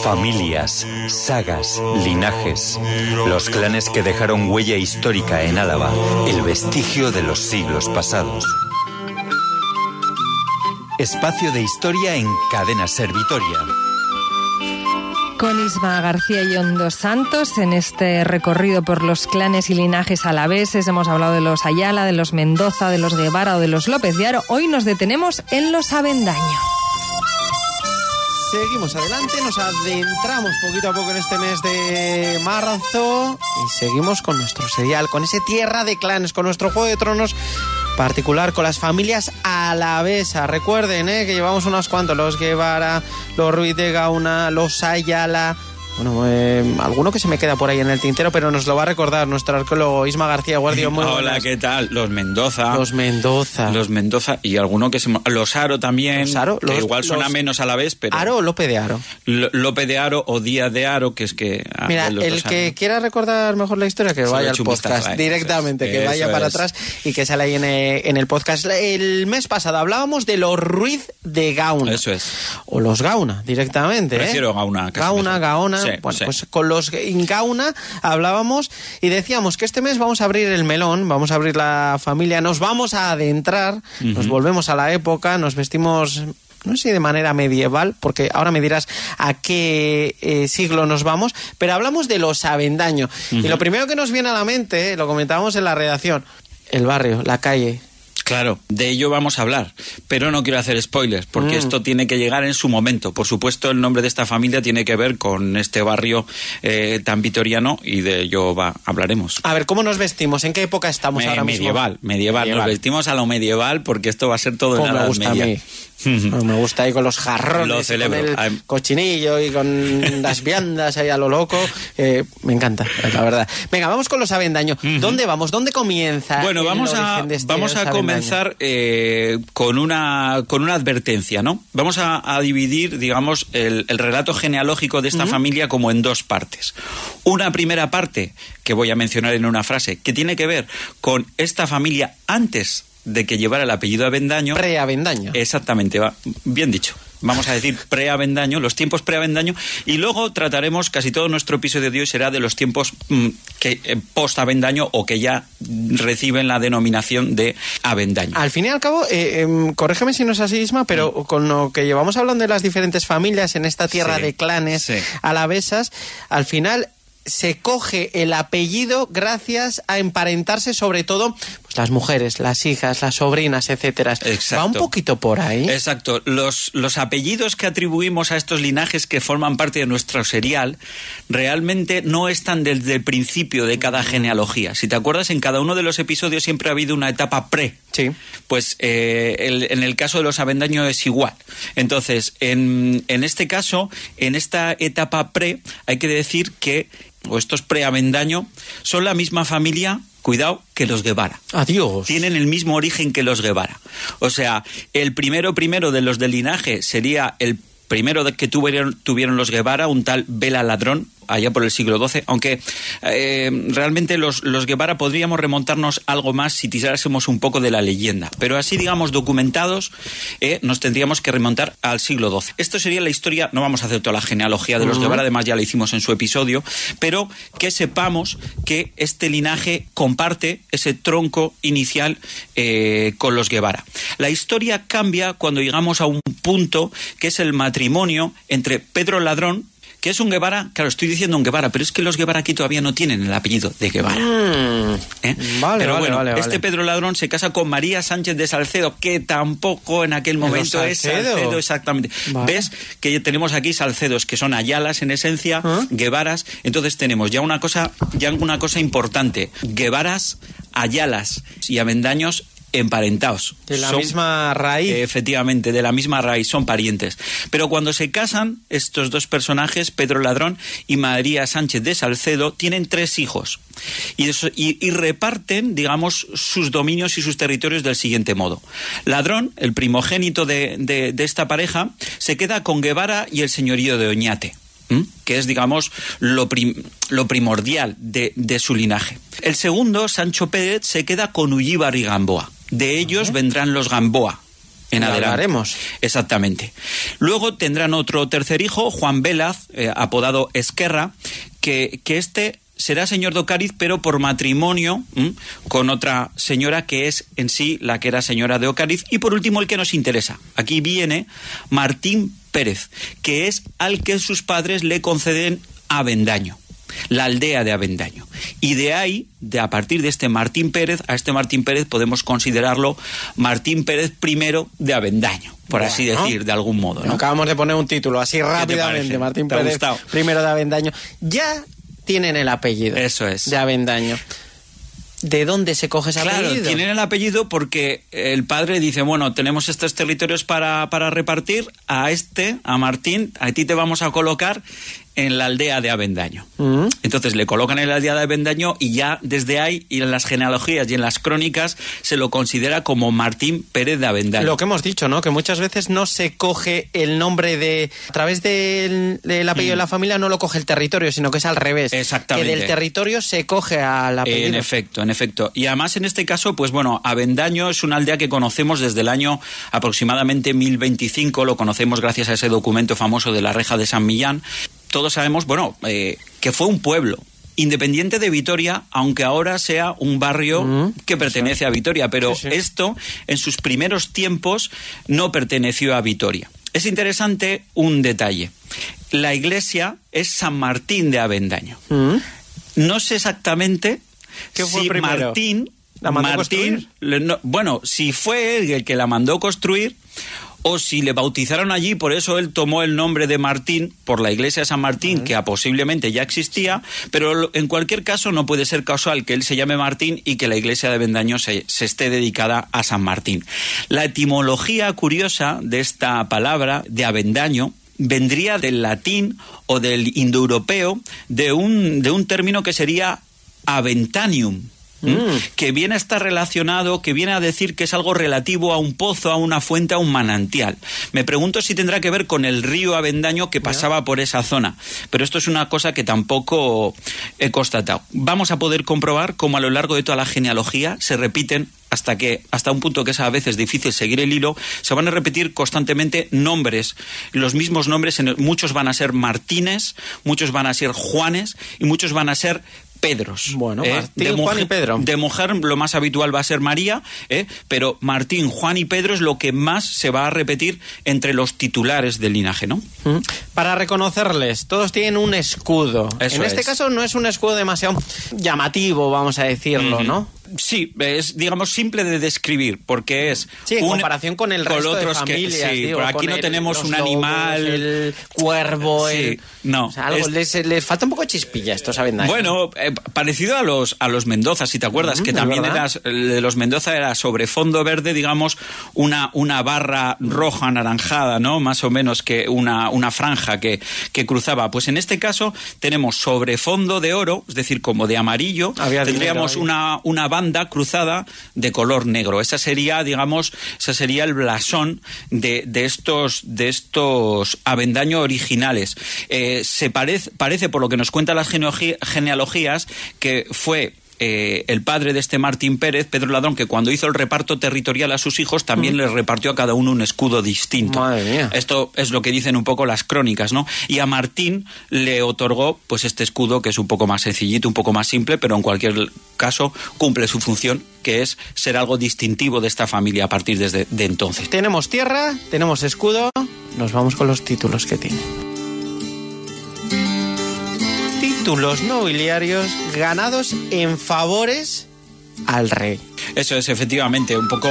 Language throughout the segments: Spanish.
Familias, sagas, linajes. Los clanes que dejaron huella histórica en Álava, el vestigio de los siglos pasados. Espacio de historia en Cadena Ser Vitoria. Con Isma García y Yondo Santos, en este recorrido por los clanes y linajes alaveses, hemos hablado de los Ayala, de los Mendoza, de los Guevara o de los López de Haro. Hoy nos detenemos en los Avendaño. Seguimos adelante, nos adentramos poquito a poco en este mes de marzo y seguimos con nuestro serial, con ese Tierra de Clanes, con nuestro Juego de Tronos particular, con las familias alavesas. Recuerden que llevamos unos cuantos, los Guevara, los Ruiz de Gauna, los Ayala. Bueno, alguno que se me queda por ahí en el tintero, pero nos lo va a recordar nuestro arqueólogo Isma García Guardia. Muy Hola, buenas. ¿qué tal? Los Mendoza. Los Mendoza. Los Mendoza y alguno que se... Los Haro también. Los Haro. Que igual suena menos a la vez, pero... ¿Haro o Lope de Haro? Lope de Haro o Díaz de Haro, que es que... Mira, el que quiera recordar mejor la historia, que vaya al podcast directamente, que vaya para atrás y que sale ahí en el podcast. El mes pasado hablábamos de los Ruiz de Gauna. Eso es. O los Gauna, directamente. Prefiero Gauna. Gauna. Sí, bueno, sí. pues con los Gauna hablábamos y decíamos que este mes vamos a abrir el melón, vamos a abrir la familia, nos vamos a adentrar, nos volvemos a la época, nos vestimos... No sé si de manera medieval, porque ahora me dirás a qué siglo nos vamos, pero hablamos de los Avendaño. Y lo primero que nos viene a la mente, lo comentábamos en la redacción, el barrio, la calle. Claro, de ello vamos a hablar, pero no quiero hacer spoilers, porque esto tiene que llegar en su momento. Por supuesto, el nombre de esta familia tiene que ver con este barrio tan vitoriano y de ello hablaremos. A ver, ¿cómo nos vestimos? ¿En qué época estamos ahora mismo? Medieval. Nos vestimos a lo medieval porque esto va a ser todo en la Edad Media. Me gusta a mí. Me gusta ahí con los jarrones, lo celebro. Con el cochinillo y con las viandas ahí a lo loco. Me encanta, la verdad. Venga, vamos con los Avendaño. ¿Dónde vamos? ¿Dónde comienza? Bueno, vamos a comenzar con una advertencia, ¿no? Vamos a dividir, digamos, el relato genealógico de esta familia como en dos partes. Una primera parte, que voy a mencionar en una frase, que tiene que ver con esta familia antes de que llevara el apellido Avendaño. Pre-Avendaño. Exactamente, bien dicho. Vamos a decir pre-Avendaño, los tiempos pre-Avendaño, y luego trataremos, casi todo nuestro episodio de hoy será de los tiempos post-Avendaño o que ya reciben la denominación de Avendaño. Al fin y al cabo, corrígeme si no es así, Isma, pero con lo que llevamos hablando de las diferentes familias en esta tierra de clanes alavesas, al final se coge el apellido gracias a emparentarse sobre todo pues, las mujeres, las hijas, las sobrinas, etcétera. Exacto. Va un poquito por ahí. Exacto. Los apellidos que atribuimos a estos linajes que forman parte de nuestro serial realmente no están desde el principio de cada genealogía. Si te acuerdas, en cada uno de los episodios siempre ha habido una etapa pre. Sí. Pues en el caso de los Avendaño es igual. Entonces, en este caso, en esta etapa pre, hay que decir que estos pre-Avendaño son la misma familia, cuidado, que los Guevara. Adiós. Tienen el mismo origen que los Guevara. O sea, el primero de los del linaje sería el primero que tuvieron los Guevara, un tal Vela Ladrón, allá por el siglo XII, aunque realmente los Guevara podríamos remontarnos algo más si tirásemos un poco de la leyenda, pero así, digamos, documentados, nos tendríamos que remontar al siglo XII. Esto sería la historia, no vamos a hacer toda la genealogía de los Guevara, además ya la hicimos en su episodio, pero que sepamos que este linaje comparte ese tronco inicial con los Guevara. La historia cambia cuando llegamos a un punto que es el matrimonio entre Pedro Ladrón, que es un Guevara, claro, estoy diciendo un Guevara, pero es que los Guevara aquí todavía no tienen el apellido de Guevara. Vale, Pedro Ladrón se casa con María Sánchez de Salcedo, que tampoco en aquel momento es Salcedo, exactamente. Vale. Ves que ya tenemos aquí Salcedos, que son Ayalas en esencia, Guevaras, entonces tenemos ya una cosa importante, Guevaras, Ayalas y Avendaños emparentados. De la misma raíz. Efectivamente, de la misma raíz, son parientes. Pero cuando se casan, estos dos personajes, Pedro Ladrón y María Sánchez de Salcedo, tienen 3 hijos. Y reparten, digamos, sus dominios y sus territorios del siguiente modo. Ladrón, el primogénito de esta pareja, se queda con Guevara y el señorío de Oñate, que es, digamos, lo primordial de su linaje. El segundo, Sancho Pérez, se queda con Ullíbar y Gamboa. De ellos vendrán los Gamboa. en adelante. Hablaremos. Exactamente. Luego tendrán otro tercer hijo, Juan Vélaz, apodado Esquerra, que este será señor de Ocariz, pero por matrimonio con otra señora que es en sí la que era señora de Ocariz. Y por último, el que nos interesa. Aquí viene Martín Pérez, que es al que sus padres le conceden Avendaño, la aldea de Avendaño. Y de ahí, a partir de este Martín Pérez, a este Martín Pérez podemos considerarlo Martín Pérez I de Avendaño, por así decir, de algún modo, ¿no? Acabamos de poner un título así rápidamente, Martín Pérez I de Avendaño. Ya tienen el apellido. Eso es. De Avendaño. ¿De dónde se coge ese apellido? Claro, tienen el apellido porque el padre dice, bueno, tenemos estos territorios para repartir, a Martín, a ti te vamos a colocar en la aldea de Avendaño. Entonces le colocan en la aldea de Avendaño y ya desde ahí, y en las genealogías y en las crónicas, se lo considera como Martín Pérez de Avendaño. Lo que hemos dicho, ¿no? Que muchas veces no se coge el nombre a través del apellido de la familia, no lo coge el territorio, sino que es al revés. Exactamente. Que del territorio se coge al apellido. En efecto. Y además en este caso, pues bueno, Avendaño es una aldea que conocemos desde el año aproximadamente 1025, lo conocemos gracias a ese documento famoso de la Reja de San Millán. Todos sabemos, que fue un pueblo independiente de Vitoria, aunque ahora sea un barrio que pertenece a Vitoria, pero esto en sus primeros tiempos no perteneció a Vitoria. Es interesante un detalle. La iglesia es San Martín de Avendaño. No sé exactamente ¿qué fue si primero? Martín... ¿La mandó construir? Si fue él el que la mandó construir, o si le bautizaron allí, por eso él tomó el nombre de Martín por la iglesia de San Martín, que posiblemente ya existía, pero en cualquier caso no puede ser casual que él se llame Martín y que la iglesia de Avendaño se esté dedicada a San Martín. La etimología curiosa de esta palabra, de Avendaño, vendría del latín o del indoeuropeo de un término que sería Aventanium, que viene a estar relacionado, que viene a decir que es algo relativo a un pozo, a una fuente, a un manantial. Me pregunto si tendrá que ver con el río Avendaño que pasaba por esa zona, pero esto es una cosa que tampoco he constatado. Vamos a poder comprobar cómo a lo largo de toda la genealogía se repiten hasta un punto que es a veces difícil seguir el hilo, se van a repetir constantemente nombres, los mismos nombres, muchos van a ser Martínez, muchos van a ser Juanes y muchos van a ser Pedros. Bueno, Martín, Juan y Pedro. De mujer lo más habitual va a ser María, pero Martín, Juan y Pedro es lo que más se va a repetir entre los titulares del linaje, ¿no? Para reconocerles, todos tienen un escudo. Eso en este caso no es un escudo demasiado llamativo, vamos a decirlo, ¿no? Sí, es, digamos, simple de describir, porque es... Sí, en comparación con el resto de familias. Por aquí no tenemos un animal... El cuervo, no. O sea, algo les falta un poco de chispilla, esto saben. Bueno, parecido a los Mendoza, si te acuerdas, que también de los Mendoza era sobre fondo verde, digamos, una barra roja anaranjada, ¿no? Más o menos que una franja que cruzaba. Pues en este caso tenemos sobre fondo de oro, es decir, como de amarillo, tendríamos una banda cruzada de color negro. Esa sería, digamos, el blasón de estos Avendaño originales. Se parece, por lo que nos cuentan las genealogías, que fue el padre de este Martín Pérez, Pedro Ladrón, que cuando hizo el reparto territorial a sus hijos también les repartió a cada uno un escudo distinto. Madre mía. Esto es lo que dicen un poco las crónicas, ¿no? Y a Martín le otorgó pues este escudo, que es un poco más sencillito, un poco más simple, pero en cualquier caso cumple su función, que es ser algo distintivo de esta familia a partir de entonces. Tenemos tierra, tenemos escudo, nos vamos con los títulos que tiene. Títulos nobiliarios ganados en favores al rey. Eso es, efectivamente, un poco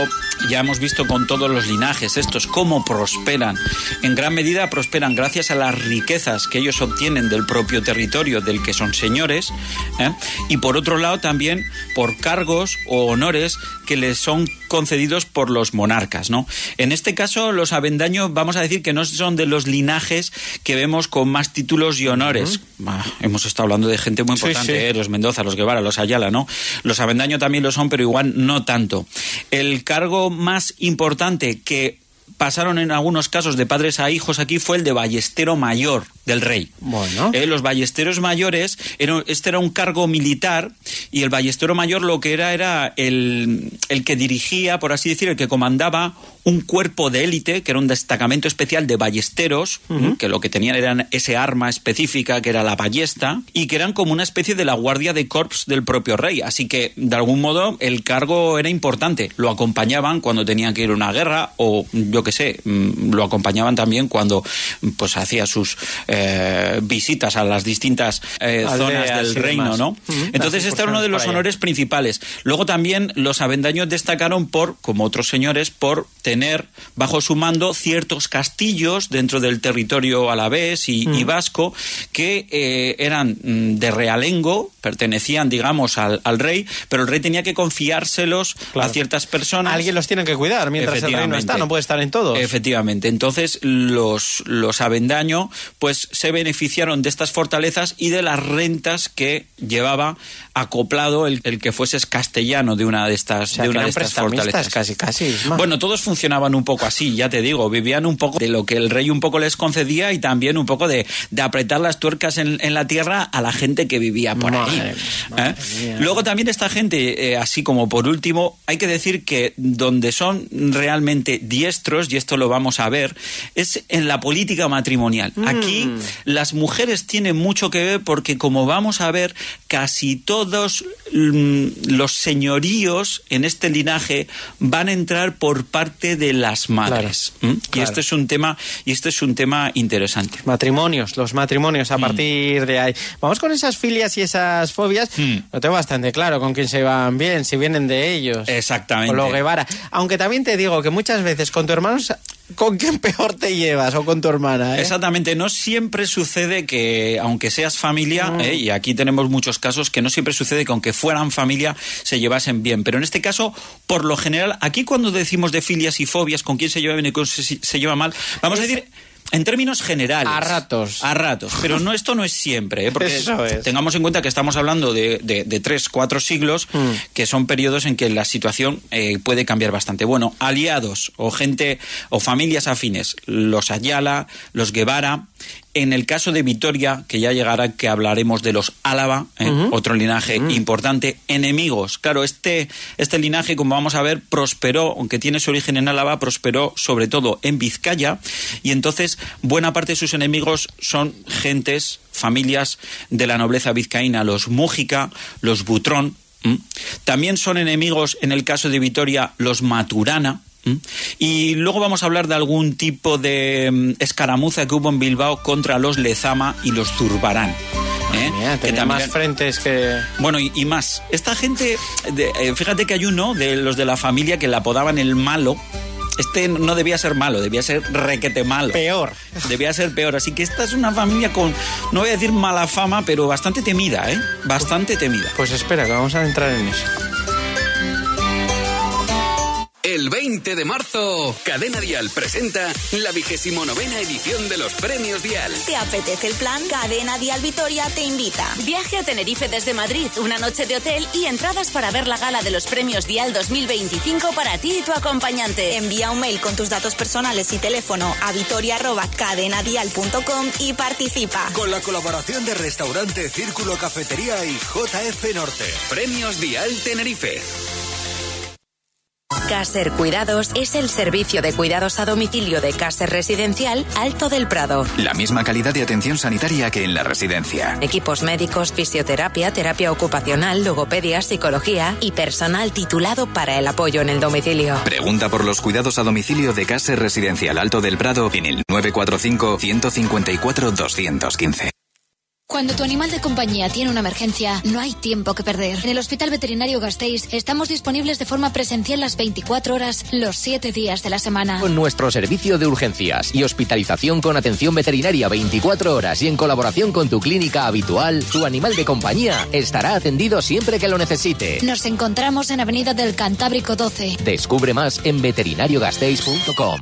ya hemos visto con todos los linajes estos cómo prosperan. En gran medida prosperan gracias a las riquezas que ellos obtienen del propio territorio del que son señores, y por otro lado también por cargos o honores que les son concedidos por los monarcas, ¿no? En este caso los Avendaño vamos a decir que no son de los linajes que vemos con más títulos y honores. Hemos estado hablando de gente muy importante, los Mendoza, los Guevara, los Ayala, ¿no? Los Avendaño también lo son, pero igual no tanto. El cargo más importante que pasaron en algunos casos de padres a hijos aquí fue el de ballestero mayor, del rey. Bueno. Los ballesteros mayores, este era un cargo militar, y el ballestero mayor lo que era el que dirigía, por así decir, el que comandaba un cuerpo de élite, que era un destacamento especial de ballesteros, que lo que tenían eran ese arma específica, que era la ballesta, y que eran como una especie de la guardia de corps del propio rey. Así que, de algún modo, el cargo era importante. Lo acompañaban cuando tenían que ir a una guerra, o, yo qué sé, lo acompañaban también cuando pues hacía sus visitas a las distintas zonas del reino, ¿no? Entonces, este era uno de los honores principales. Luego también los avendaños destacaron por, como otros señores, por tener bajo su mando ciertos castillos dentro del territorio alavés y vasco que eran de realengo, pertenecían, digamos, al rey, pero el rey tenía que confiárselos a ciertas personas. Alguien los tiene que cuidar mientras el rey no está, no puede estar en todos. Efectivamente. Entonces, los Avendaño pues se beneficiaron de estas fortalezas y de las rentas que llevaba acoplado el que fuese castellano de una de estas, fortalezas. Casi. Bueno, todos funcionaban un poco así, ya te digo, vivían un poco de lo que el rey un poco les concedía y también un poco de apretar las tuercas en la tierra a la gente que vivía por ahí. Luego también esta gente, así como por último, hay que decir que donde son realmente diestros, y esto lo vamos a ver, es en la política matrimonial. Aquí las mujeres tienen mucho que ver porque, como vamos a ver, casi todos los señoríos en este linaje van a entrar por parte de las madres. Claro. Y este es un tema interesante. Los matrimonios a partir de ahí. Vamos con esas filias y esas fobias. Lo tengo bastante claro con quién se van bien, si vienen de ellos. Exactamente. O los Guevara. Aunque también te digo que muchas veces con tu hermano, ¿con quién peor te llevas? O con tu hermana, ¿eh? Exactamente. No siempre sucede que, aunque seas familia, y aquí tenemos muchos casos, que no siempre sucede que aunque fueran familia se llevasen bien. Pero en este caso, por lo general, aquí cuando decimos de filias y fobias, con quién se lleva bien y con quién se lleva mal, vamos a decir en términos generales. A ratos. Pero esto no es siempre, porque Eso es. Tengamos en cuenta que estamos hablando de 3-4 siglos, que son periodos en que la situación puede cambiar bastante. Bueno, aliados o gente o familias afines, los Ayala, los Guevara. En el caso de Vitoria, que ya llegará, que hablaremos de los Álava, otro linaje importante. Enemigos, claro, este linaje, como vamos a ver, prosperó, aunque tiene su origen en Álava, prosperó sobre todo en Vizcaya, y entonces buena parte de sus enemigos son gentes, familias de la nobleza vizcaína, los Mújica, los Butrón. También son enemigos, en el caso de Vitoria, los Maturana. Y luego vamos a hablar de algún tipo de escaramuza que hubo en Bilbao contra los Lezama y los Zurbarán. Tenía más frentes que... Bueno, y más. Esta gente, fíjate que hay uno de los de la familia que le apodaban el malo. Este no debía ser malo, debía ser requete malo. Peor. Debía ser peor. Así que esta es una familia con, no voy a decir mala fama, pero bastante temida, ¿eh? Bastante temida. Pues espera, que vamos a entrar en eso. El 20 de marzo, Cadena Dial presenta la 29ª edición de los Premios Dial. ¿Te apetece el plan? Cadena Dial Vitoria te invita. Viaje a Tenerife desde Madrid, una noche de hotel y entradas para ver la gala de los Premios Dial 2025 para ti y tu acompañante. Envía un mail con tus datos personales y teléfono a vitoria@cadenadial.com y participa. Con la colaboración de Restaurante Círculo Cafetería y JF Norte. Premios Dial Tenerife. Caser Cuidados es el servicio de cuidados a domicilio de Caser Residencial Alto del Prado. La misma calidad de atención sanitaria que en la residencia. Equipos médicos, fisioterapia, terapia ocupacional, logopedia, psicología y personal titulado para el apoyo en el domicilio. Pregunta por los cuidados a domicilio de Caser Residencial Alto del Prado en el 945 154 215. Cuando tu animal de compañía tiene una emergencia, no hay tiempo que perder. En el Hospital Veterinario Gasteiz estamos disponibles de forma presencial las 24 horas, los 7 días de la semana. Con nuestro servicio de urgencias y hospitalización con atención veterinaria 24 horas y en colaboración con tu clínica habitual, tu animal de compañía estará atendido siempre que lo necesite. Nos encontramos en Avenida del Cantábrico 12. Descubre más en veterinariogasteiz.com.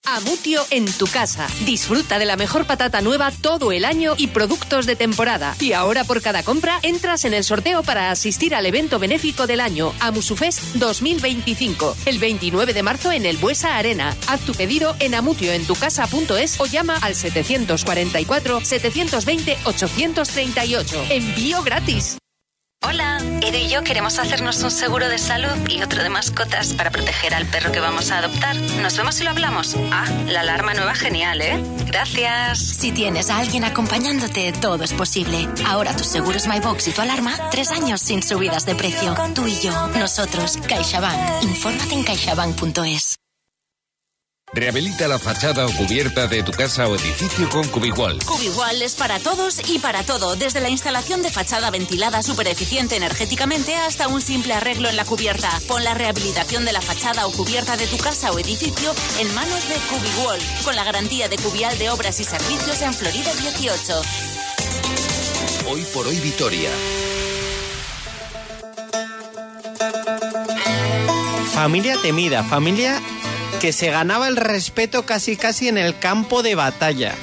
Amutio en tu casa. Disfruta de la mejor patata nueva todo el año y productos de temporada. Y ahora por cada compra entras en el sorteo para asistir al evento benéfico del año, Amusufest 2025. El 29 de marzo en el Buesa Arena. Haz tu pedido en amutioentucasa.es o llama al 744-720-838. Envío gratis. Hola, Edu y yo queremos hacernos un seguro de salud y otro de mascotas para proteger al perro que vamos a adoptar. ¿Nos vemos y lo hablamos? Ah, la alarma nueva genial, ¿eh? Gracias. Si tienes a alguien acompañándote, todo es posible. Ahora tus seguros MyBox y tu alarma, 3 años sin subidas de precio. Tú y yo, nosotros, CaixaBank. Infórmate en caixabank.es. Rehabilita la fachada o cubierta de tu casa o edificio con Cubigual. Cubigual es para todos y para todo, desde la instalación de fachada ventilada súper eficiente energéticamente hasta un simple arreglo en la cubierta. Pon la rehabilitación de la fachada o cubierta de tu casa o edificio en manos de Cubigual, con la garantía de Cubial de Obras y Servicios en Florida 18. Hoy por hoy Vitoria. Familia temida, familia que se ganaba el respeto casi en el campo de batalla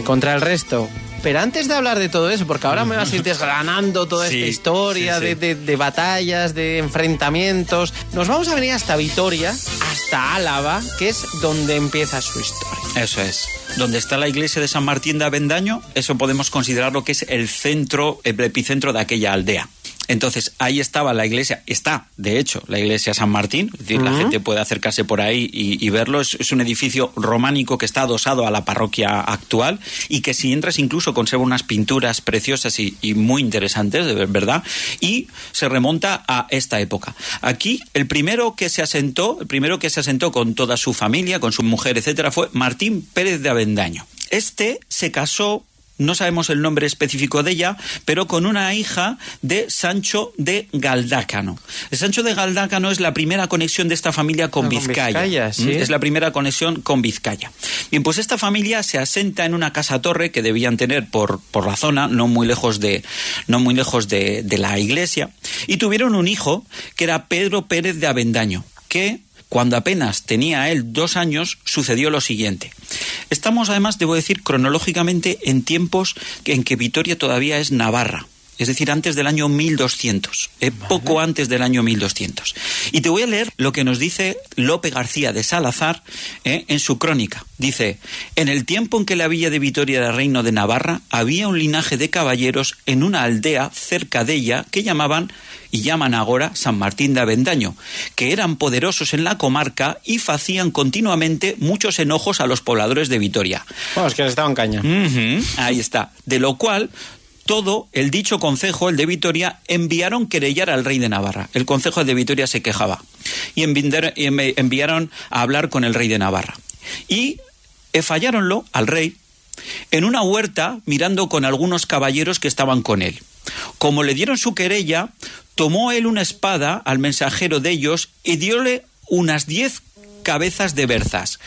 contra el resto. Pero antes de hablar de todo eso, porque ahora me vas a ir desgranando toda esta historia de batallas, de enfrentamientos, nos vamos a venir hasta Vitoria, hasta Álava, que es donde empieza su historia. Eso es. Donde está la iglesia de San Martín de Avendaño, eso podemos considerarlo que es el centro, el epicentro de aquella aldea. Entonces, ahí estaba la iglesia, está, de hecho, la iglesia San Martín, es decir, la gente puede acercarse por ahí y verlo. Es un edificio románico que está adosado a la parroquia actual y que si entras incluso conserva unas pinturas preciosas y muy interesantes, de verdad, y se remonta a esta época. Aquí, el primero que se asentó con toda su familia, con su mujer, etcétera, fue Martín Pérez de Avendaño. Este se casó, no sabemos el nombre específico de ella, pero con una hija de Sancho de Galdácano. El Sancho de Galdácano es la primera conexión de esta familia con Vizcaya. Sí. Es la primera conexión con Vizcaya. Bien, pues esta familia se asenta en una casa-torre que debían tener por la zona, no muy lejos de la iglesia, y tuvieron un hijo que era Pedro Pérez de Avendaño, que cuando apenas tenía él 2 años, sucedió lo siguiente. Estamos, además, debo decir, cronológicamente en tiempos en que Vitoria todavía es Navarra. Es decir, antes del año 1200, poco antes del año 1200. Y te voy a leer lo que nos dice Lope García de Salazar en su crónica. Dice: en el tiempo en que la villa de Vitoria era reino de Navarra, había un linaje de caballeros en una aldea cerca de ella que llaman ahora San Martín de Avendaño, que eran poderosos en la comarca y hacían continuamente muchos enojos a los pobladores de Vitoria. Bueno, es que les estaban caña. Ahí está. De lo cual todo el dicho concejo, el de Vitoria, enviaron querellar al rey de Navarra. El concejo de Vitoria se quejaba y enviaron a hablar con el rey de Navarra. Y falláronlo al rey en una huerta mirando con algunos caballeros que estaban con él. Como le dieron su querella, tomó él una espada al mensajero de ellos y dióle unas 10 cabezas de berzas.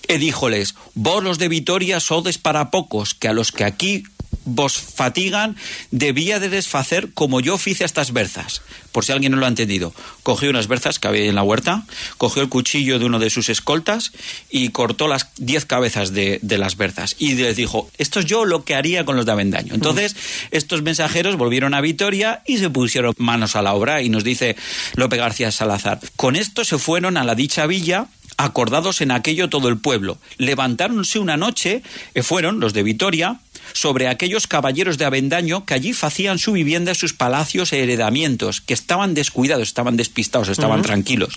E díjoles: vos los de Vitoria sodes para pocos, que a los que aquí vos fatigan debía de desfacer como yo fice a estas berzas. Por si alguien no lo ha entendido, cogió unas berzas que había en la huerta, cogió el cuchillo de uno de sus escoltas y cortó las 10 cabezas de las berzas. Y les dijo: esto es yo lo que haría con los de Avendaño. Entonces, estos mensajeros volvieron a Vitoria y se pusieron manos a la obra. Y nos dice Lope García Salazar: con esto se fueron a la dicha villa, acordados en aquello todo el pueblo. Levantáronse una noche, fueron los de Vitoria, sobre aquellos caballeros de Avendaño que allí hacían su vivienda, sus palacios e heredamientos, que estaban descuidados, estaban despistados, estaban tranquilos.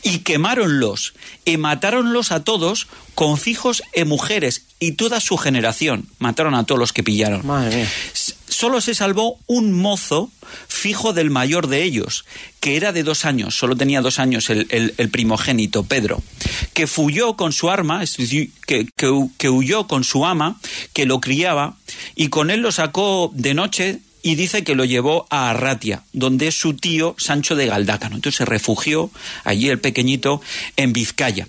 Y quemáronlos y matáronlos a todos, con fijos e mujeres y toda su generación. Mataron a todos los que pillaron. Madre mía. Solo se salvó un mozo fijo del mayor de ellos, que era de 2 años, solo tenía 2 años el primogénito, Pedro, que huyó con su arma, es decir, que huyó con su ama, que lo criaba, y con él lo sacó de noche, y dice que lo llevó a Arratia, donde es su tío Sancho de Galdácano. Entonces se refugió allí el pequeñito en Vizcaya.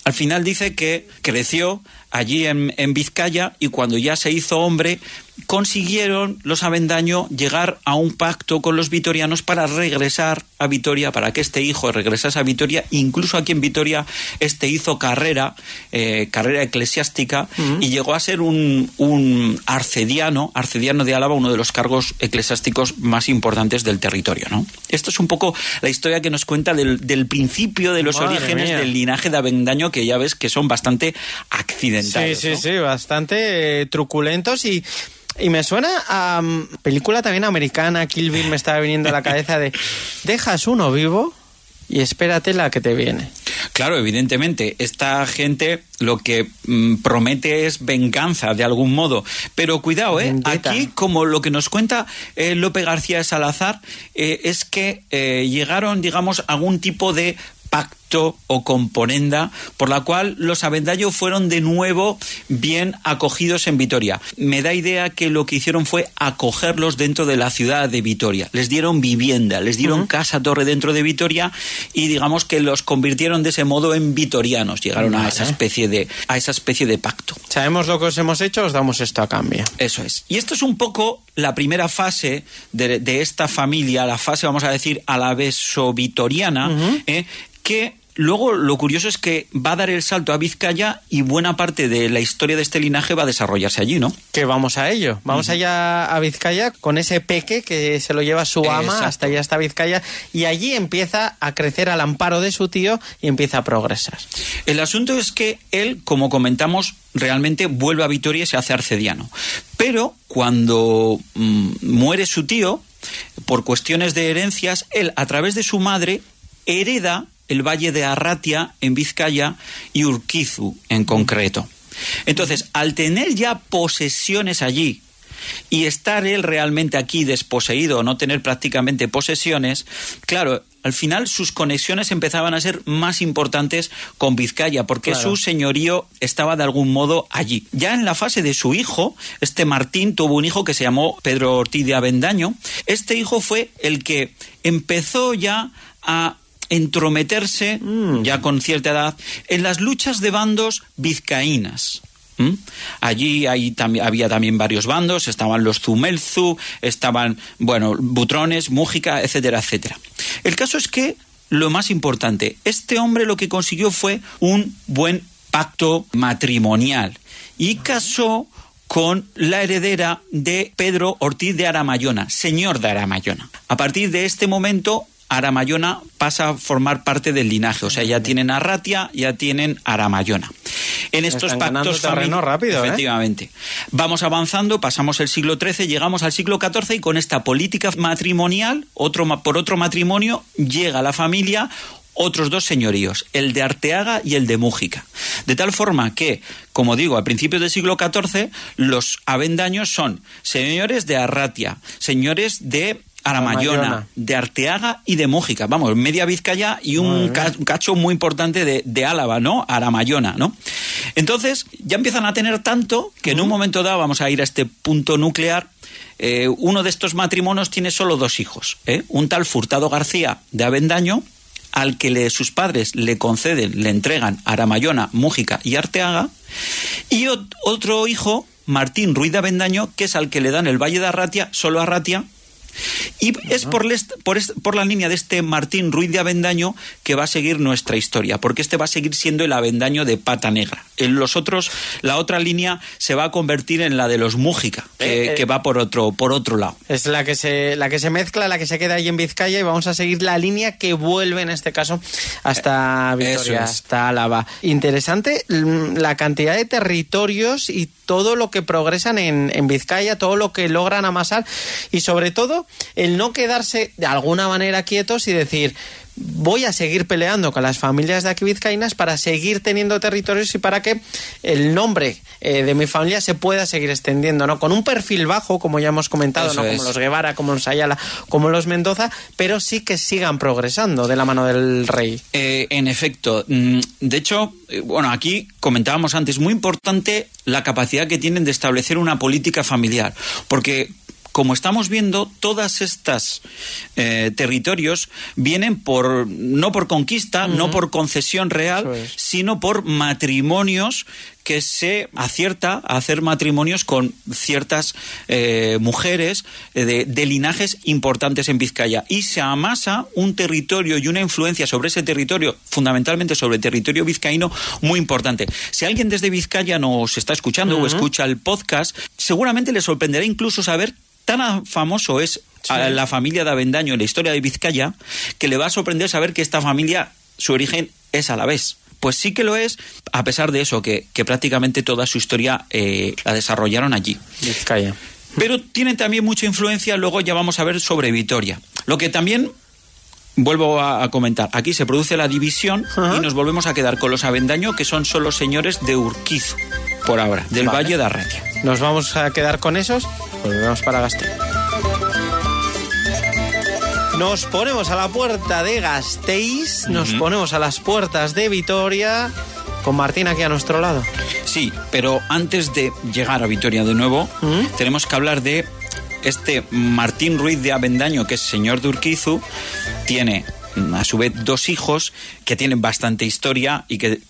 Al final dice que creció allí en Vizcaya y cuando ya se hizo hombre consiguieron los Avendaño llegar a un pacto con los vitorianos para regresar a Vitoria, para que este hijo regresase a Vitoria. Incluso aquí en Vitoria hizo carrera eclesiástica, y llegó a ser un arcediano de Álava, uno de los cargos eclesiásticos más importantes del territorio, ¿no? Esto es un poco la historia que nos cuenta del principio de los orígenes del linaje de Avendaño, que ya ves que son bastante accidentados. Sí, ¿no? sí, bastante truculentos y me suena a película también americana, Kill Bill, me estaba viniendo a la cabeza de dejas uno vivo y espérate la que te viene. Claro, evidentemente, esta gente lo que promete es venganza de algún modo. Pero cuidado, aquí, como lo que nos cuenta Lope García de Salazar, es que llegaron, digamos, a algún tipo de pacto o componenda por la cual los Avendaño fueron de nuevo bien acogidos en Vitoria. Me da idea que lo que hicieron fue acogerlos dentro de la ciudad de Vitoria. Les dieron vivienda, les dieron casa-torre dentro de Vitoria y digamos que los convirtieron de ese modo en vitorianos. Llegaron a esa especie de pacto. Sabemos lo que os hemos hecho, os damos esto a cambio. Eso es. Y esto es un poco la primera fase de esta familia, la fase, vamos a decir, alaveso-vitoriana, que luego lo curioso es que va a dar el salto a Vizcaya y buena parte de la historia de este linaje va a desarrollarse allí, ¿no? Que vamos a ello. Vamos allá a Vizcaya con ese peque que se lo lleva su ama. Exacto. Hasta allá está Vizcaya, y allí empieza a crecer al amparo de su tío y empieza a progresar. El asunto es que él, como comentamos, realmente vuelve a Vitoria y se hace arcediano. Pero cuando muere su tío, por cuestiones de herencias, él, a través de su madre, hereda el valle de Arratia en Vizcaya y Urquizu en concreto. Entonces, al tener ya posesiones allí y estar él realmente aquí desposeído o no tener prácticamente posesiones, claro, al final sus conexiones empezaban a ser más importantes con Vizcaya, porque su señorío estaba de algún modo allí. Ya en la fase de su hijo, Martín tuvo un hijo que se llamó Pedro Ortiz de Avendaño. Este hijo fue el que empezó ya a entrometerse, ya con cierta edad, en las luchas de bandos vizcaínas. Allí había también varios bandos, estaban los Zumelzu, estaban, Butrones, Mújica, etcétera, etcétera. El caso es que, lo más importante, este hombre lo que consiguió fue un buen pacto matrimonial y casó con la heredera de Pedro Ortiz de Aramayona, señor de Aramayona. A partir de este momento, Aramayona pasa a formar parte del linaje, o sea, ya tienen Arratia, ya tienen Aramayona. En estos pactos familiares, rápido, efectivamente. Vamos avanzando, pasamos el siglo XIII, llegamos al siglo XIV y con esta política matrimonial, por otro matrimonio, llega a la familia otros dos señoríos, el de Arteaga y el de Mújica. De tal forma que, como digo, a principios del siglo XIV, los Avendaños son señores de Arratia, señores de Aramayona, de Arteaga y de Mújica. Vamos, media Vizcaya y un cacho muy importante de Álava, ¿no? Aramayona, ¿no? Entonces, ya empiezan a tener tanto que en un momento dado, vamos a ir a este punto nuclear, uno de estos matrimonios tiene solo dos hijos, un tal Furtado García de Avendaño, al que sus padres le entregan Aramayona, Mújica y Arteaga, y otro hijo, Martín Ruiz de Avendaño, que es al que le dan el Valle de Arratia, solo Arratia. Y es por la línea de este Martín Ruiz de Avendaño que va a seguir nuestra historia, porque este va a seguir siendo el Avendaño de pata negra. En los otros, la otra línea se va a convertir en la de los Mújica, que va por otro lado. Es la que se mezcla, la que se queda ahí en Vizcaya, y vamos a seguir la línea que vuelve en este caso hasta Vitoria, hasta Álava. Interesante la cantidad de territorios y todo lo que progresan en Vizcaya, todo lo que logran amasar, y sobre todo el no quedarse de alguna manera quietos y decir: voy a seguir peleando con las familias de aquí vizcaínas para seguir teniendo territorios y para que el nombre de mi familia se pueda seguir extendiendo, ¿no? Con un perfil bajo, como ya hemos comentado, ¿no? Como los Guevara, como los Ayala, como los Mendoza, pero sí que sigan progresando de la mano del rey. En efecto. De hecho, aquí comentábamos antes, muy importante la capacidad que tienen de establecer una política familiar, porque como estamos viendo, todas estas territorios vienen no por conquista, no por concesión real, sino por matrimonios que se acierta a hacer matrimonios con ciertas mujeres de linajes importantes en Vizcaya, y se amasa un territorio y una influencia sobre ese territorio, fundamentalmente sobre el territorio vizcaíno, muy importante. Si alguien desde Vizcaya nos está escuchando o escucha el podcast, seguramente le sorprenderá incluso saber tan famoso es la familia de Avendaño en la historia de Vizcaya, que le va a sorprender saber que esta familia, su origen es alavés. Pues sí que lo es, a pesar de eso, que prácticamente toda su historia la desarrollaron allí. Vizcaya. Pero tienen también mucha influencia, luego ya vamos a ver, sobre Vitoria. Lo que también vuelvo a comentar, aquí se produce la división y nos volvemos a quedar con los Avendaño, que son solo señores de Urquizu, por ahora, del Valle de Arratia. Nos vamos a quedar con esos, volvemos para Gasteiz. Nos ponemos a la puerta de Gasteiz, nos ponemos a las puertas de Vitoria, con Martín aquí a nuestro lado. Sí, pero antes de llegar a Vitoria de nuevo, tenemos que hablar de este Martín Ruiz de Avendaño, que es señor de Urquizu. Tiene a su vez 2 hijos que tienen bastante historia y que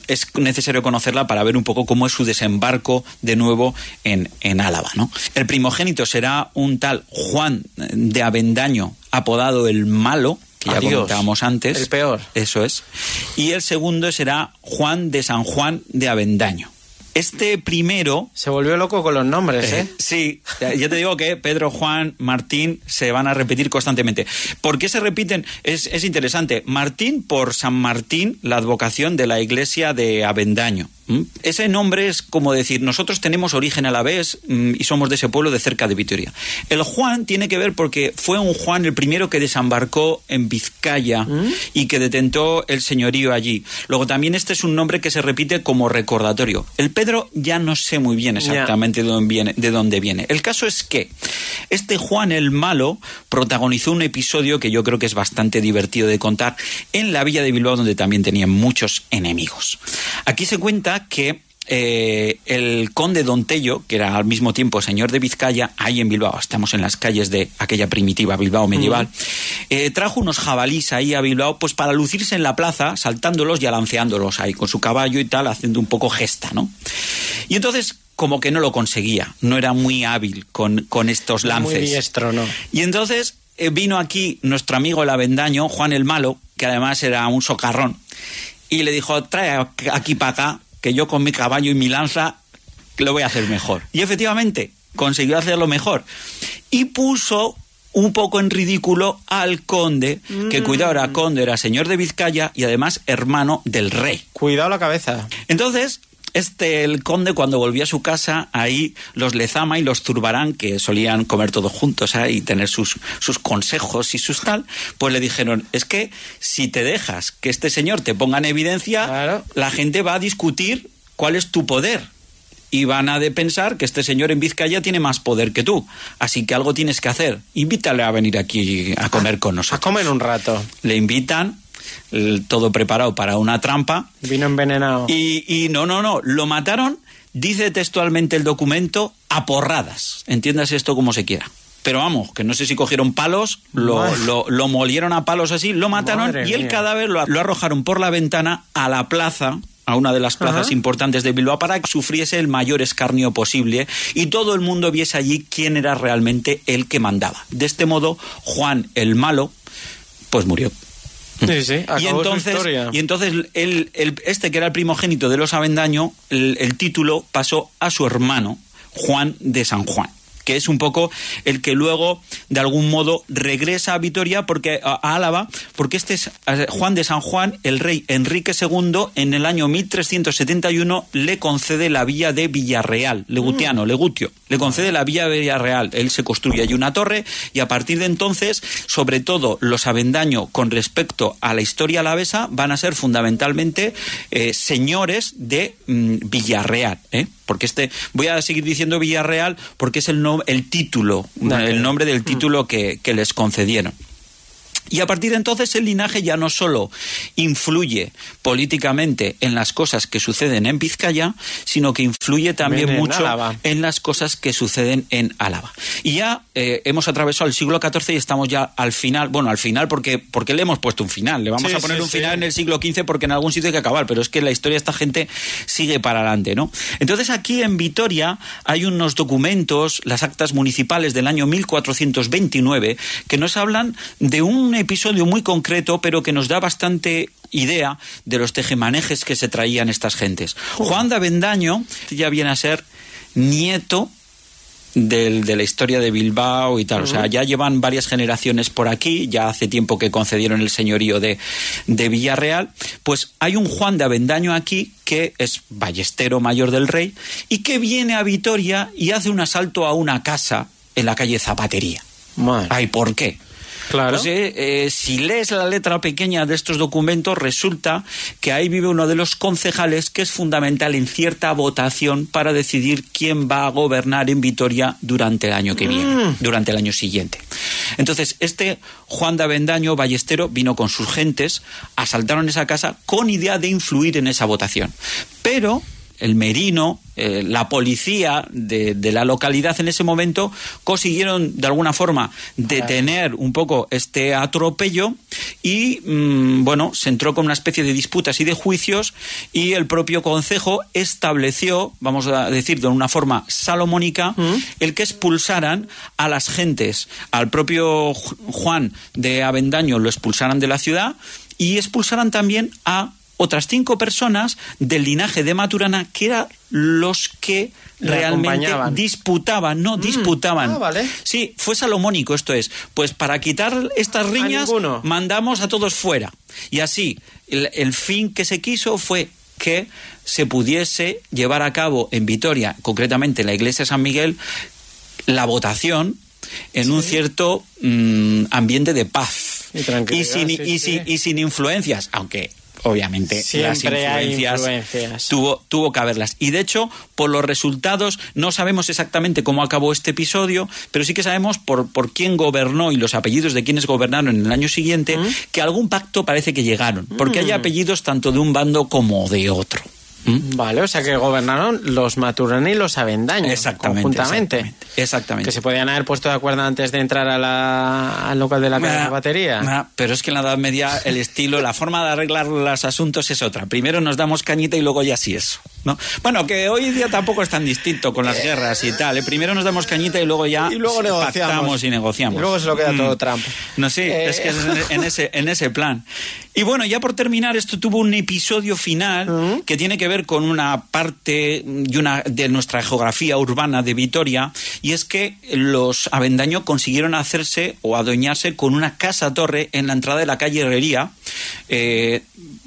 es necesario conocerla para ver un poco cómo es su desembarco de nuevo en Álava, ¿no? El primogénito será un tal Juan de Avendaño, apodado el Malo, que ya comentábamos antes. El peor. Eso es. Y el segundo será Juan de San Juan de Avendaño. Este primero... Se volvió loco con los nombres, ¿eh? Sí, ya te digo que Pedro, Juan, Martín se van a repetir constantemente. ¿Por qué se repiten? Es interesante. Martín por San Martín, la advocación de la iglesia de Avendaño. Ese nombre es como decir, nosotros tenemos origen alavés y somos de ese pueblo de cerca de Vitoria. El Juan tiene que ver porque fue un Juan el primero que desembarcó en Vizcaya y que detentó el señorío allí. Luego también este es un nombre que se repite como recordatorio. El Pedro ya no sé muy bien exactamente de dónde viene. El caso es que este Juan el Malo protagonizó un episodio que yo creo que es bastante divertido de contar en la villa de Bilbao, donde también tenían muchos enemigos. Aquí se cuenta que el conde Don Tello, que era al mismo tiempo señor de Vizcaya, ahí en Bilbao, estamos en las calles de aquella primitiva Bilbao medieval, trajo unos jabalís ahí a Bilbao pues para lucirse en la plaza, saltándolos y alanceándolos ahí con su caballo y tal, haciendo un poco gesta, ¿no? Y entonces como que no lo conseguía, no era muy hábil con estos lances. Muy diestro, ¿no? Y entonces vino aquí nuestro amigo el Avendaño, Juan el Malo, que además era un socarrón, y le dijo, trae aquí para acá, que yo con mi caballo y mi lanza lo voy a hacer mejor. Y efectivamente consiguió hacerlo mejor. Y puso un poco en ridículo al conde, que cuidado, era conde, era señor de Vizcaya y además hermano del rey. Cuidado la cabeza. Entonces, el conde, cuando volvió a su casa, ahí los Lezama y los Zurbarán, que solían comer todos juntos y tener sus consejos y sus tal, pues le dijeron, es que si te dejas que este señor te ponga en evidencia, la gente va a discutir cuál es tu poder. Y van a pensar que este señor en Vizcaya tiene más poder que tú. Así que algo tienes que hacer. Invítale a venir aquí a comer con nosotros. A comer un rato. Le invitan, todo preparado para una trampa. Vino envenenado. Y no, lo mataron, dice textualmente el documento, a porradas. Entiendas esto como se quiera. Pero vamos, que no sé si cogieron palos, lo molieron a palos así, lo mataron. Madre y el mía. Cadáver lo arrojaron por la ventana a la plaza, a una de las plazas importantes de Bilbao, para que sufriese el mayor escarnio posible y todo el mundo viese allí quién era realmente el que mandaba. De este modo, Juan el Malo, pues murió. Sí, acabó su historia. Y entonces este que era el primogénito de los Avendaño, el título pasó a su hermano, Juan de San Juan, que es un poco el que luego, de algún modo, regresa a Vitoria, a Álava, porque este es Juan de San Juan, el rey Enrique II, en el año 1371, le concede la villa de Villarreal, Legutio, le concede la villa de Villarreal. Él se construye allí una torre, y a partir de entonces, sobre todo los Avendaño, con respecto a la historia alavesa, van a ser fundamentalmente señores de Villarreal, porque voy a seguir diciendo Villarreal porque es el título, el nombre del título que les concedieron. Y a partir de entonces el linaje ya no solo influye políticamente en las cosas que suceden en Vizcaya, sino que influye también mucho en las cosas que suceden en Álava. Y ya hemos atravesado el siglo XIV y estamos ya al final, bueno, al final porque le hemos puesto un final, le vamos a poner un final en el siglo XV porque en algún sitio hay que acabar, pero es que la historia de esta gente sigue para adelante, ¿no? Entonces aquí en Vitoria hay unos documentos, las actas municipales del año 1429, que nos hablan de un episodio muy concreto, pero que nos da bastante idea de los tejemanejes que se traían estas gentes. Juan de Avendaño ya viene a ser nieto de la historia de Bilbao y tal, o sea, ya llevan varias generaciones por aquí, ya hace tiempo que concedieron el señorío de Villarreal. Pues hay un Juan de Avendaño aquí que es ballestero mayor del rey y que viene a Vitoria y hace un asalto a una casa en la calle Zapatería. Ay, ¿por qué? Claro. Pues si lees la letra pequeña de estos documentos, resulta que ahí vive uno de los concejales que es fundamental en cierta votación para decidir quién va a gobernar en Vitoria durante el año que viene, durante el año siguiente. Entonces, este Juan de Avendaño, ballestero, vino con sus gentes, asaltaron esa casa con idea de influir en esa votación. Pero el merino, la policía de la localidad en ese momento consiguieron de alguna forma detener un poco este atropello y bueno, se entró con una especie de disputas y de juicios y el propio concejo estableció, vamos a decir de una forma salomónica, el que expulsaran a las gentes, al propio Juan de Avendaño lo expulsaran de la ciudad y expulsaran también a otras 5 personas del linaje de Maturana, que eran los que realmente disputaban. Vale. Sí, fue salomónico, esto es. Pues para quitar estas riñas, mandamos a todos fuera. Y así, el fin que se quiso fue que se pudiese llevar a cabo en Vitoria, concretamente en la iglesia de San Miguel, la votación en un cierto ambiente de paz. Y sin influencias, aunque obviamente siempre las influencias. Tuvo que haberlas. Y de hecho, por los resultados, no sabemos exactamente cómo acabó este episodio, pero sí que sabemos por quién gobernó y los apellidos de quienes gobernaron en el año siguiente, que algún pacto parece que llegaron, porque hay apellidos tanto de un bando como de otro. Vale, o sea que gobernaron los Maturana y los Avendaño conjuntamente. Exactamente. Que se podían haber puesto de acuerdo antes de entrar al local de la batería. Pero es que en la Edad Media el estilo, la forma de arreglar los asuntos es otra. Primero nos damos cañita y luego ya sí eso, ¿no? Bueno, que hoy día tampoco es tan distinto con las guerras y tal, ¿eh? Primero nos damos cañita y luego ya pactamos y negociamos. Y luego se lo queda todo trampa. No sé, es que es en ese plan. Y bueno, ya por terminar, esto tuvo un episodio final que tiene que ver con una parte de nuestra geografía urbana de Vitoria, y es que los Avendaño consiguieron hacerse o adueñarse con una casa-torre en la entrada de la calle Herrería,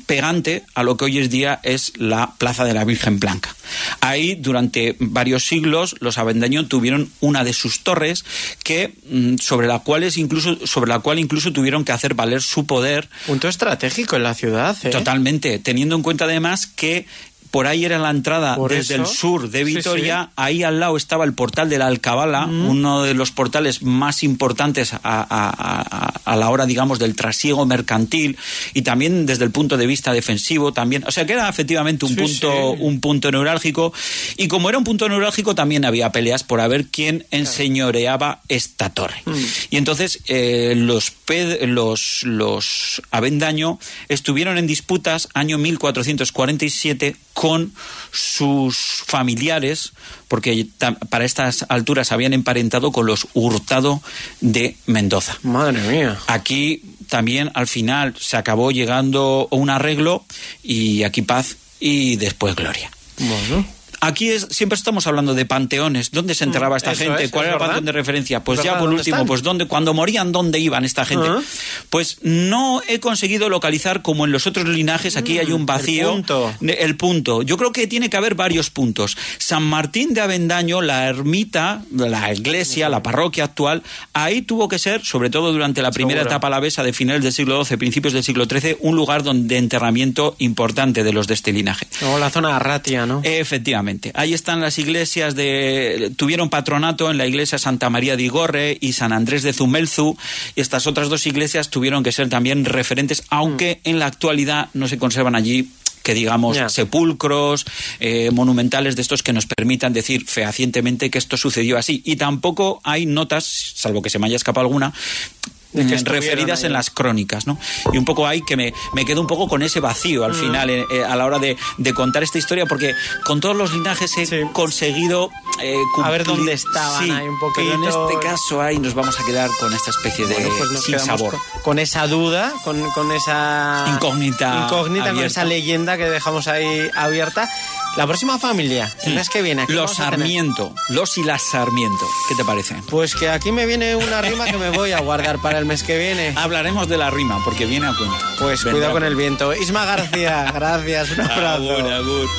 pegante a lo que hoy en día es la Plaza de la Virgen Blanca. Ahí, durante varios siglos, los Avendaño tuvieron una de sus torres sobre la cual incluso tuvieron que hacer valer su poder. Punto estratégico en la ciudad, ¿eh? Totalmente, teniendo en cuenta además que por ahí era la entrada desde el sur de Vitoria. Ahí al lado estaba el portal de la Alcabala, uno de los portales más importantes a la hora, digamos, del trasiego mercantil, y también desde el punto de vista defensivo también. O sea que era efectivamente un punto neurálgico, y como era un punto neurálgico también había peleas por a ver quién enseñoreaba esta torre. Y entonces los Avendaño estuvieron en disputas año 1447 con sus familiares, porque para estas alturas habían emparentado con los Hurtado de Mendoza. Madre mía. Aquí también al final se acabó llegando a un arreglo, y aquí paz y después gloria. Bueno. Aquí siempre estamos hablando de panteones. ¿Dónde se enterraba esta gente? ¿Cuál era el panteón de referencia? Pues ya por último, pues cuando morían, ¿dónde iban esta gente? Pues no he conseguido localizar, como en los otros linajes, aquí hay un vacío. El punto. Yo creo que tiene que haber varios puntos. San Martín de Avendaño, la ermita, la iglesia, la parroquia actual, ahí tuvo que ser, sobre todo durante la primera etapa alavesa de finales del siglo XII, principios del siglo XIII, un lugar de enterramiento importante de los de este linaje. Luego la zona Arratia, ¿no? Efectivamente. efectivamente. Ahí están las iglesias tuvieron patronato en la iglesia Santa María de Igorre y San Andrés de Zumelzu, y estas otras dos iglesias tuvieron que ser también referentes, aunque en la actualidad no se conservan allí, que digamos, sepulcros monumentales de estos que nos permitan decir fehacientemente que esto sucedió así. Y tampoco hay notas, salvo que se me haya escapado alguna, referidas en las crónicas, ¿no? Y un poco ahí que me quedo un poco con ese vacío al final a la hora de contar esta historia, porque con todos los linajes he conseguido cumplir, a ver dónde estaban ahí un poquito. Pero en este caso ahí nos vamos a quedar con esta especie de nos sin sabor. Con esa duda, con esa incógnita, con esa leyenda que dejamos ahí abierta. La próxima familia, el mes que viene. Los Sarmiento, los y las Sarmiento. ¿Qué te parece? Pues que aquí me viene una rima que me voy a guardar para el mes que viene. Hablaremos de la rima, porque viene a cuento. Pues cuidado con el viento. Isma García, gracias, un abrazo. Agur.